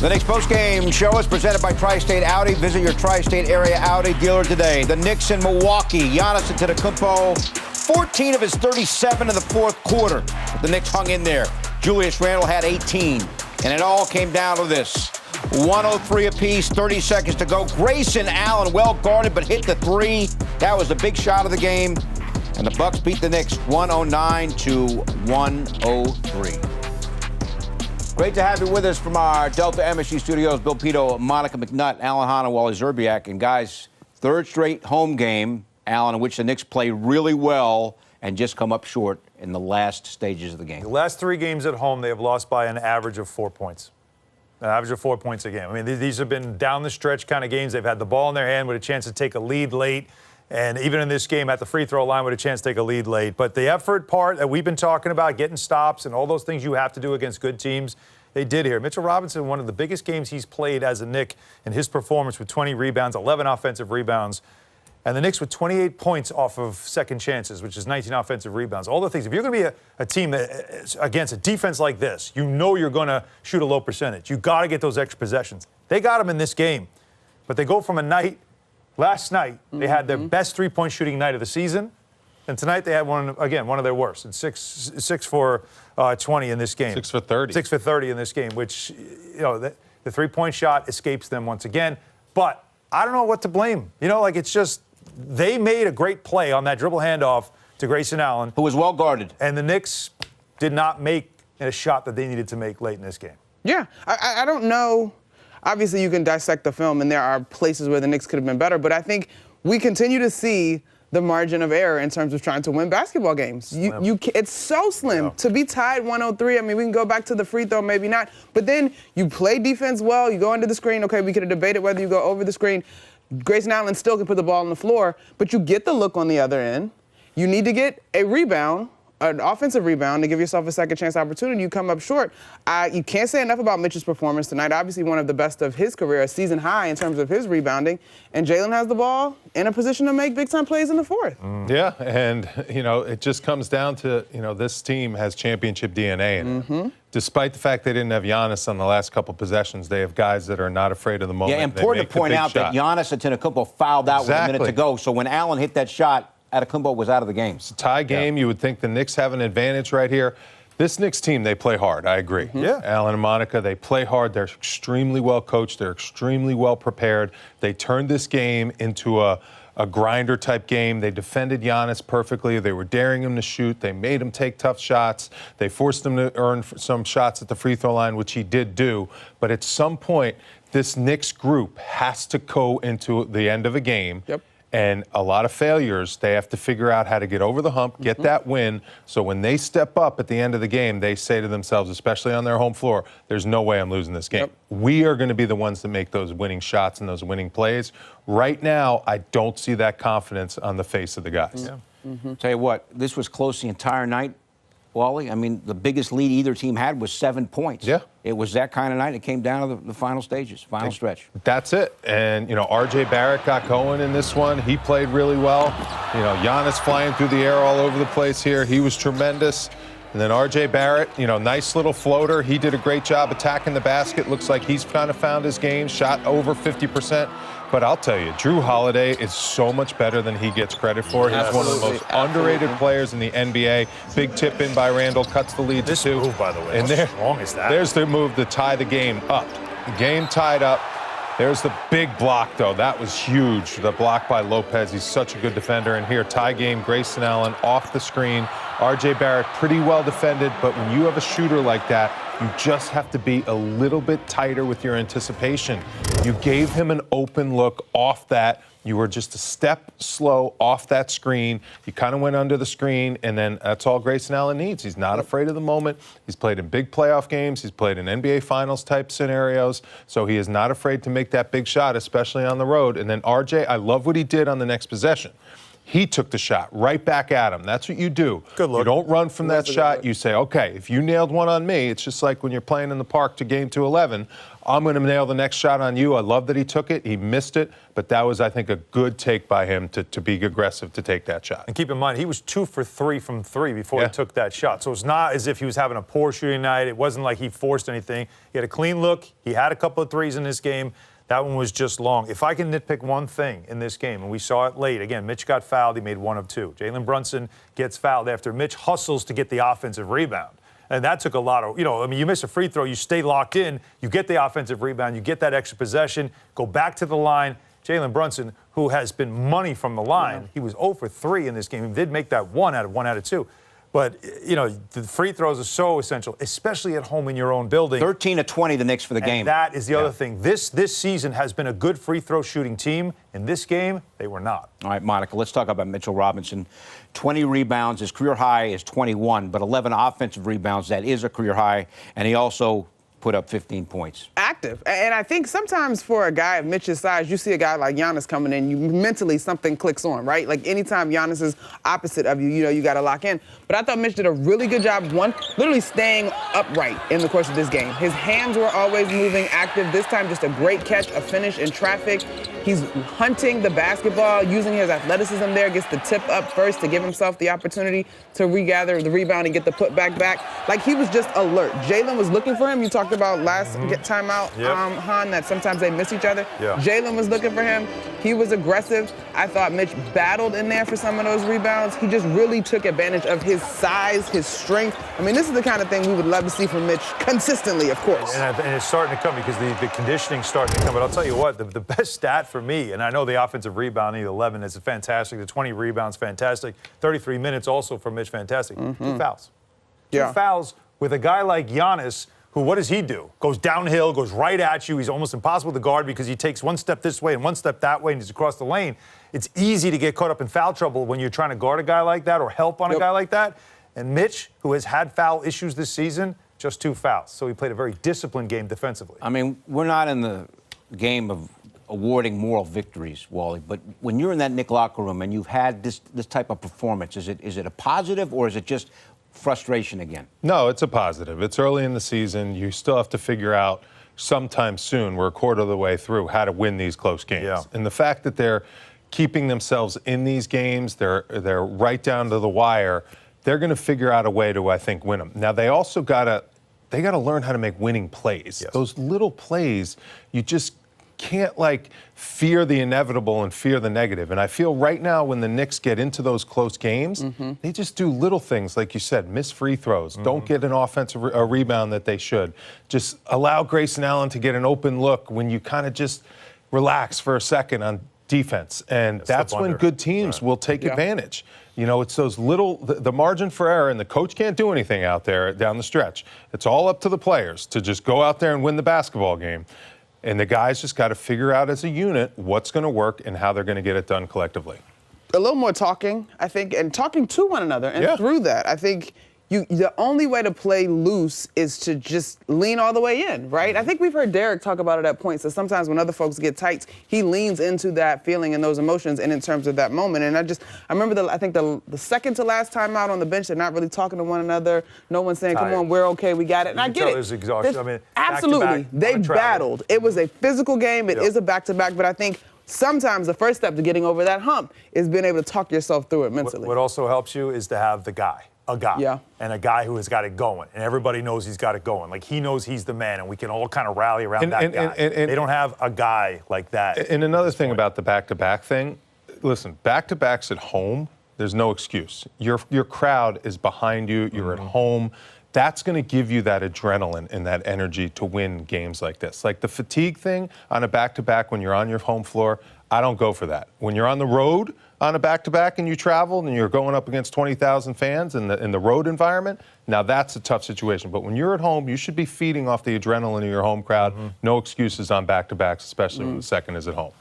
The Knicks post-game show is presented by Tri-State Audi. Visit your Tri-State area Audi dealer today. The Knicks in Milwaukee. Giannis Antetokounmpo, 14 of his 37 in the fourth quarter. The Knicks hung in there. Julius Randle had 18. And it all came down to this. 103 apiece, 30 seconds to go. Grayson Allen, well guarded, but hit the three. That was the big shot of the game. And the Bucks beat the Knicks 109-103. Great to have you with us from our Delta MSG studios. Bill Pito, Monica McNutt, Alan Hahn, and Wally Zerbiak. And guys, third straight home game, Alan, in which the Knicks play really well and just come up short in the last stages of the game. The last three games at home, they have lost by an average of 4 points. An average of 4 points a game. I mean, these have been down the stretch kind of games. They've had the ball in their hand with a chance to take a lead late. And even in this game, at the free throw line with a chance to take a lead late. But the effort part that we've been talking about, getting stops and all those things you have to do against good teams, they did here. Mitchell Robinson, one of the biggest games he's played as a Knick in his performance with 20 rebounds, 11 offensive rebounds. And the Knicks with 28 points off of second chances, which is 19 offensive rebounds. All the things. If you're going to be a team that, against a defense like this, you know you're going to shoot a low percentage. You got to get those extra possessions. They got them in this game. But they go from a night. Last night, they had their best three-point shooting night of the season. And tonight they had one of their worst. It's 6 for 20 in this game. 6 for 30. 6 for 30 in this game, which, you know, the three-point shot escapes them once again. But I don't know what to blame. You know, like, it's just they made a great play on that dribble handoff to Grayson Allen, who was well guarded. And the Knicks did not make a shot that they needed to make late in this game. Yeah, I don't know. Obviously, you can dissect the film, and there are places where the Knicks could have been better. But I think we continue to see the margin of error in terms of trying to win basketball games. It's so slim. To be tied 103, I mean, we can go back to the free throw, maybe not. But then you play defense well. You go under the screen. Okay, we could have debated whether you go over the screen. Grayson Allen still can put the ball on the floor. But you get the look on the other end. You need to get a rebound, an offensive rebound, to give yourself a second chance opportunity. You come up short. You can't say enough about Mitch's performance tonight. Obviously one of the best of his career, a season high in terms of his rebounding. And Jalen has the ball in a position to make big-time plays in the fourth. Yeah, and, you know, it just comes down to, you know, this team has championship DNA in it. Despite the fact they didn't have Giannis on the last couple possessions, they have guys that are not afraid of the moment. Yeah, important to point out that Giannis Antetokounmpo fouled out with a minute to go. So when Allen hit that shot, Antetokounmpo was out of the game. It's a tie game. You would think the Knicks have an advantage right here. This Knicks team, they play hard. I agree. Yeah. Alan and Monica, they play hard. They're extremely well coached. They're extremely well prepared. They turned this game into a grinder-type game. They defended Giannis perfectly. They were daring him to shoot. They made him take tough shots. They forced him to earn some shots at the free throw line, which he did do. But at some point, this Knicks group has to go into the end of a game. Yep. And a lot of failures, they have to figure out how to get over the hump, get that win. So when they step up at the end of the game, they say to themselves, especially on their home floor, there's no way I'm losing this game. We are going to be the ones that make those winning shots and those winning plays. Right now, I don't see that confidence on the face of the guys. Tell you what, this was close the entire night, Wally. I mean, the biggest lead either team had was 7 points. Yeah. It was that kind of night. It came down to the final stages, final stretch. That's it. And, you know, R.J. Barrett got going in this one. He played really well. You know, Giannis flying through the air all over the place here. He was tremendous. And then R.J. Barrett, you know, nice little floater. He did a great job attacking the basket. Looks like he's kind of found his game, shot over 50%. But I'll tell you, Drew Holiday is so much better than he gets credit for. He's one of the most underrated players in the NBA. Big tip in by Randle, cuts the lead to 2. This move, by the way, and how strong is that? There's the move to tie the game up. The game tied up. There's the big block, though. That was huge, the block by Lopez. He's such a good defender. And here, tie game, Grayson Allen off the screen. R.J. Barrett pretty well defended, but when you have a shooter like that, you just have to be a little bit tighter with your anticipation. You gave him an open look off that. You were just a step slow off that screen. You kind of went under the screen, and then that's all Grayson Allen needs. He's not afraid of the moment. He's played in big playoff games. He's played in NBA Finals type scenarios, so he is not afraid to make that big shot, especially on the road. And then RJ, I love what he did on the next possession. He took the shot right back at him. That's what you do. Good look. You don't run from that shot. You say, okay, if you nailed one on me, it's just like when you're playing in the park to game to 11. I'm going to nail the next shot on you. I love that he took it. He missed it. But that was, I think, a good take by him to be aggressive to take that shot. And keep in mind, he was 2 for 3 from 3 before he took that shot. So it's not as if he was having a poor shooting night. It wasn't like he forced anything. He had a clean look. He had a couple of threes in this game. That one was just long. If I can nitpick one thing in this game, and we saw it late, again, Mitch got fouled. He made 1 of 2. Jalen Brunson gets fouled after Mitch hustles to get the offensive rebound. And that took a lot of, you miss a free throw, you stay locked in, you get the offensive rebound, you get that extra possession, go back to the line. Jalen Brunson, who has been money from the line, he was 0 for 3 in this game. He did make that 1 out of 2. But, the free throws are so essential, especially at home in your own building. 13 of 20 the Knicks for the game. And that is the other thing. This season has been a good free throw shooting team. In this game, they were not. All right, Monica, let's talk about Mitchell Robinson. 20 rebounds. His career high is 21, but 11 offensive rebounds. That is a career high. And he also put up 15 points. Active. And I think sometimes for a guy of Mitch's size, you see a guy like Giannis coming in, you mentally something clicks on, right? Like anytime Giannis is opposite of you, you got to lock in. But I thought Mitch did a really good job, literally staying upright in the course of this game. His hands were always moving, active. This time, just a great catch, a finish in traffic. He's hunting the basketball, using his athleticism there, gets the tip up first to give himself the opportunity to regather the rebound and get the putback back. Like, he was just alert. Jalen was looking for him. You talked about last time out, Han, that sometimes they miss each other. Yeah. Jalen was looking for him. He was aggressive. I thought Mitch battled in there for some of those rebounds. He just really took advantage of his size, his strength. I mean, this is the kind of thing we would love to see from Mitch consistently, of course. And it's starting to come because the conditioning's starting to come. But I'll tell you what, the best stat for me, and I know the offensive rebounding, 11 is fantastic. The 20 rebounds, fantastic. 33 minutes also for Mitch, fantastic. 2 fouls. 2 fouls with a guy like Giannis, who, what does he do? Goes downhill, goes right at you. He's almost impossible to guard because he takes 1 step this way and 1 step that way, and he's across the lane. It's easy to get caught up in foul trouble when you're trying to guard a guy like that or help on a guy like that. And Mitch, who has had foul issues this season, just 2 fouls. So he played a very disciplined game defensively. I mean, we're not in the game of awarding moral victories, Wally, but when you're in that Knick locker room and you've had this type of performance, is it a positive or is it just frustration again? No, it's a positive. It's early in the season. You still have to figure out sometime soon, we're a quarter of the way through, how to win these close games. Yeah. And the fact that they're keeping themselves in these games, they're right down to the wire, they're going to figure out a way to, I think, win them. Now, they also got to learn how to make winning plays. Yes. Those little plays, you just can't fear the inevitable and fear the negative. And I feel right now when the Knicks get into those close games, they just do little things, like you said, miss free throws, don't get an offensive rebound that they should. Just allow Grayson Allen to get an open look when you kind of just relax for a second on defense. And that's when good teams will take advantage. It's those little, the margin for error, and the coach can't do anything out there down the stretch. It's all up to the players to just go out there and win the basketball game. And the guys just got to figure out as a unit what's going to work and how they're going to get it done collectively. A little more talking, I think, and talking to one another. And through that, I think the only way to play loose is to just lean all the way in, right? I think we've heard Derek talk about it at points, that sometimes when other folks get tight, he leans into that feeling and those emotions and in terms of that moment. And I remember, I think the second to last time out on the bench, they're not really talking to one another. No one's saying, come on, we're okay, we got it. And I get it. There's exhaustion. I mean, absolutely. They battled. It was a physical game. It is a back-to-back, but I think sometimes the first step to getting over that hump is being able to talk yourself through it mentally. What also helps you is to have a guy, and a guy who has got it going, and everybody knows he's got it going. Like, he knows he's the man, and we can all kind of rally around that guy. And they don't have a guy like that. And another thing about the back-to-back thing, listen, back-to-backs at home, there's no excuse. Your crowd is behind you. You're at home. That's going to give you that adrenaline and that energy to win games like this. Like the fatigue thing on a back-to-back when you're on your home floor, I don't go for that. When you're on the road on a back-to-back and you travel and you're going up against 20,000 fans in the road environment, now that's a tough situation. But when you're at home, you should be feeding off the adrenaline of your home crowd. No excuses on back-to-backs, especially when the second is at home.